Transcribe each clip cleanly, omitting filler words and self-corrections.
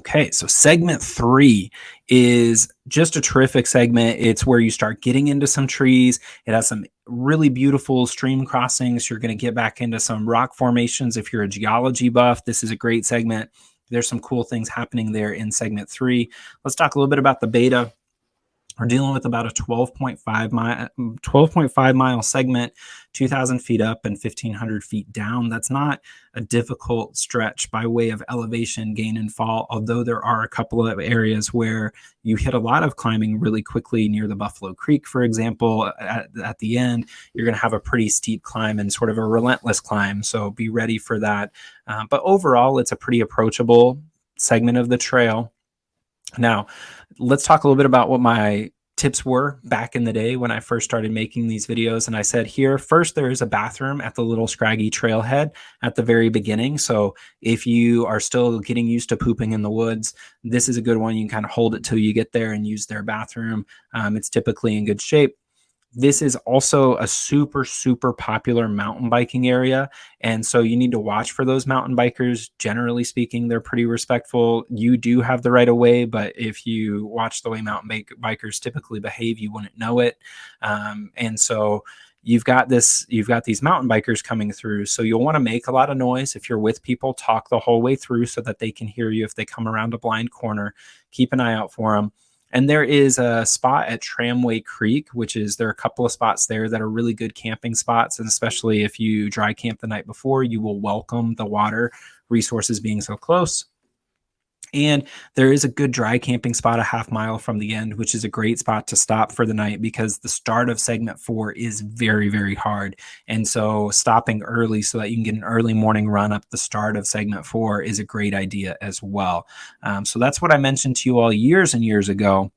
Okay, so segment 3 is just a terrific segment. It's where you start getting into some trees. It has some really beautiful stream crossings. You're going to get back into some rock formations. If you're a geology buff, this is a great segment. There's some cool things happening there in segment 3. Let's talk a little bit about the beta. We're dealing with about a 12.5 mile segment, 2,000 feet up and 1,500 feet down. That's not a difficult stretch by way of elevation gain and fall, although there are a couple of areas where you hit a lot of climbing really quickly near the Buffalo Creek, for example. At the end, you're going to have a pretty steep climb and sort of a relentless climb, so be ready for that. But overall, it's a pretty approachable segment of the trail. Now, let's talk a little bit about what my tips were back in the day when I first started making these videos. And I said here, first, there is a bathroom at the little scraggy trailhead at the very beginning. So if you are still getting used to pooping in the woods, this is a good one. You can kind of hold it till you get there and use their bathroom. It's typically in good shape. This is also a super, super popular mountain biking area. And so you need to watch for those mountain bikers. Generally speaking, they're pretty respectful. You do have the right of way, but if you watch the way mountain bikers typically behave, you wouldn't know it. And so you've got these mountain bikers coming through. So you'll want to make a lot of noise. If you're with people, talk the whole way through so that they can hear you. If they come around a blind corner, keep an eye out for them. And there is a spot at Tramway Creek, there are a couple of spots there that are really good camping spots. And especially if you dry camp the night before, you will welcome the water resources being so close. And there is a good dry camping spot a half mile from the end, which is a great spot to stop for the night because the start of segment 4 is very, very hard. And so stopping early so that you can get an early morning run up the start of segment 4 is a great idea as well. So that's what I mentioned to you all years and years ago.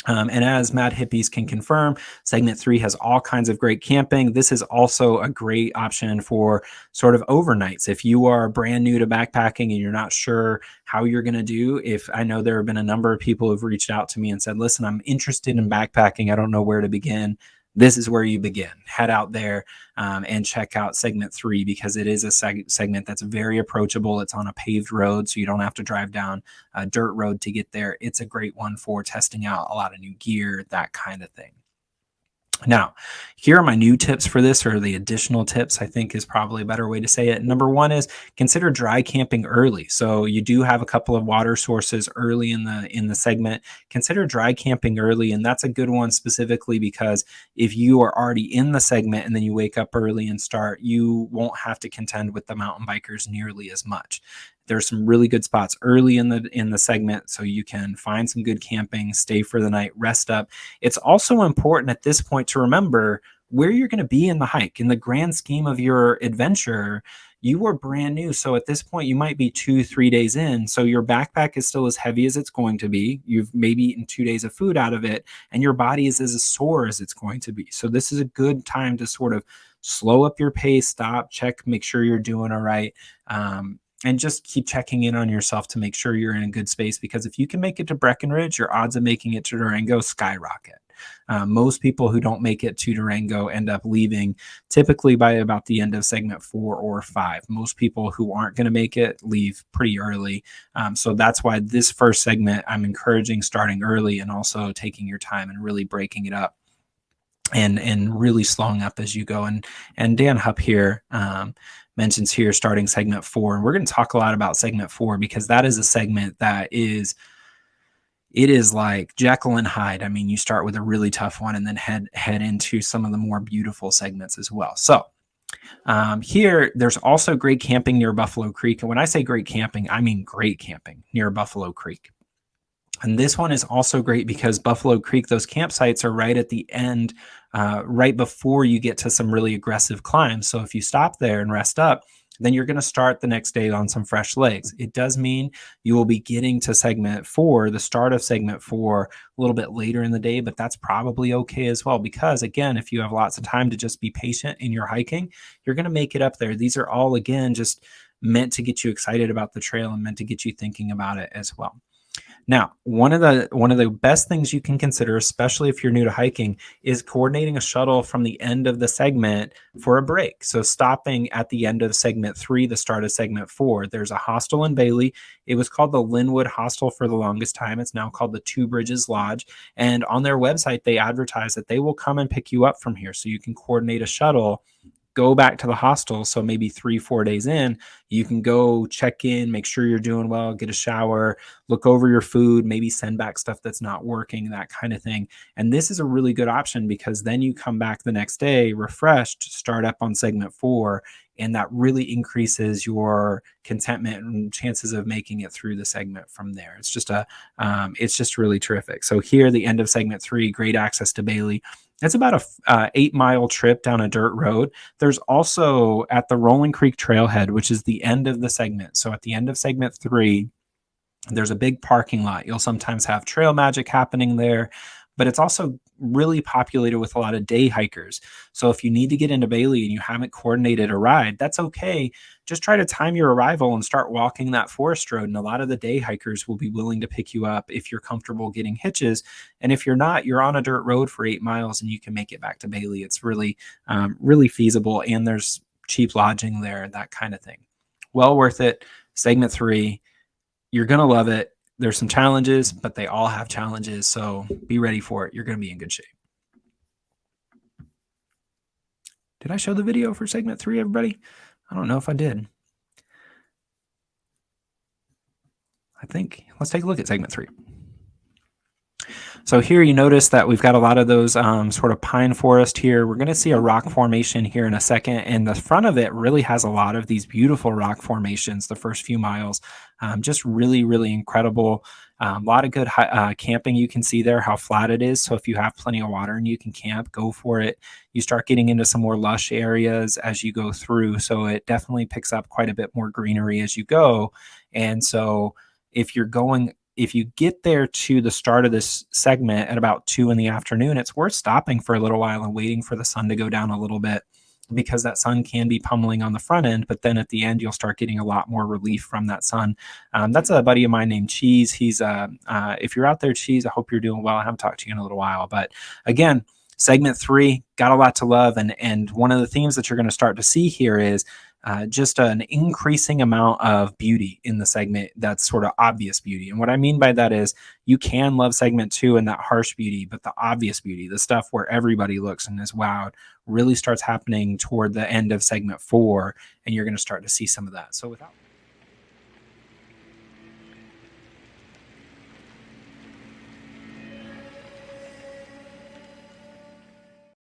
And as Mad Hippies can confirm, segment 3 has all kinds of great camping. This is also a great option for sort of overnights. If you are brand new to backpacking and you're not sure how you're going to do, I know there have been a number of people who've reached out to me and said, listen, I'm interested in backpacking. I don't know where to begin. This is where you begin. Head out there and check out segment 3 because it is a segment that's very approachable. It's on a paved road, so you don't have to drive down a dirt road to get there. It's a great one for testing out a lot of new gear, that kind of thing. Now, here are my new tips for this, or the additional tips, I think is probably a better way to say it. Number 1 is consider dry camping early. So you do have a couple of water sources early in the segment. Consider dry camping early, and that's a good one specifically because if you are already in the segment and then you wake up early and start, you won't have to contend with the mountain bikers nearly as much. There's some really good spots early in the segment, so you can find some good camping, stay for the night, rest up. It's also important at this point to remember where you're going to be in the hike. In the grand scheme of your adventure, you are brand new. So at this point, you might be 2-3 days in. So your backpack is still as heavy as it's going to be. You've maybe eaten 2 days of food out of it, and your body is as sore as it's going to be. So this is a good time to sort of slow up your pace, stop, check, make sure you're doing all right. And just keep checking in on yourself to make sure you're in a good space, because if you can make it to Breckenridge, your odds of making it to Durango skyrocket. Most people who don't make it to Durango end up leaving typically by about the end of segment 4 or 5. Most people who aren't going to make it leave pretty early. So that's why this first segment, I'm encouraging starting early and also taking your time and really breaking it up and really slowing up as you go. And Dan Hupp here mentions here starting segment 4, and we're going to talk a lot about segment 4 because that is a segment that is like Jekyll and Hyde. I mean, you start with a really tough one and then head into some of the more beautiful segments as well. So here, there's also great camping near Buffalo Creek. And when I say great camping, I mean great camping near Buffalo Creek. And this one is also great because Buffalo Creek, those campsites are right at the end, right before you get to some really aggressive climbs. So if you stop there and rest up, then you're going to start the next day on some fresh legs. It does mean you will be getting to segment 4, the start of segment 4, a little bit later in the day, but that's probably okay as well. Because again, if you have lots of time to just be patient in your hiking, you're going to make it up there. These are all, again, just meant to get you excited about the trail and meant to get you thinking about it as well. Now, one of the best things you can consider, especially if you're new to hiking, is coordinating a shuttle from the end of the segment for a break. So stopping at the end of segment 3, the start of segment 4. There's a hostel in Bailey. It was called the Linwood Hostel for the longest time. It's now called the Two Bridges Lodge. And on their website, they advertise that they will come and pick you up from here. So you can coordinate a shuttle, go back to the hostel. So maybe 3-4 days in, you can go check in, make sure you're doing well, get a shower, look over your food, maybe send back stuff that's not working, that kind of thing. And this is a really good option because then you come back the next day refreshed, start up on segment 4, and that really increases your contentment and chances of making it through the segment from there. It's just really terrific. So here, the end of segment 3, great access to Bailey. It's about a 8-mile trip down a dirt road. There's also at the Rolling Creek Trailhead, which is the end of the segment. So at the end of segment 3, there's a big parking lot. You'll sometimes have trail magic happening there, but it's also really populated with a lot of day hikers. So if you need to get into Bailey and you haven't coordinated a ride, that's okay. Just try to time your arrival and start walking that forest road. And a lot of the day hikers will be willing to pick you up if you're comfortable getting hitches. And if you're not, you're on a dirt road for 8 miles and you can make it back to Bailey. It's really, really feasible. And there's cheap lodging there, that kind of thing. Well worth it. Segment 3. You're going to love it. There's some challenges, but they all have challenges. So be ready for it. You're going to be in good shape. Did I show the video for segment 3, everybody? I don't know if I did. I think let's take a look at segment 3. So here you notice that we've got a lot of those sort of pine forest here. We're going to see a rock formation here in a second, and the front of it really has a lot of these beautiful rock formations the first few miles. Just really, really incredible. A lot of good camping. You can see there how flat it is. So if you have plenty of water and you can camp, go for it. You start getting into some more lush areas as you go through. So it definitely picks up quite a bit more greenery as you go. And so if you get there to the start of this segment at about 2 in the afternoon, it's worth stopping for a little while and waiting for the sun to go down a little bit, because that sun can be pummeling on the front end, but then at the end, you'll start getting a lot more relief from that sun. That's a buddy of mine named Cheese. He's if you're out there, Cheese, I hope you're doing well. I haven't talked to you in a little while, but again, segment 3, got a lot to love. And one of the themes that you're going to start to see here is just an increasing amount of beauty in the segment. That's sort of obvious beauty. And what I mean by that is you can love segment 2 and that harsh beauty, but the obvious beauty, the stuff where everybody looks and is wowed, really starts happening toward the end of segment 4. And you're going to start to see some of that. So without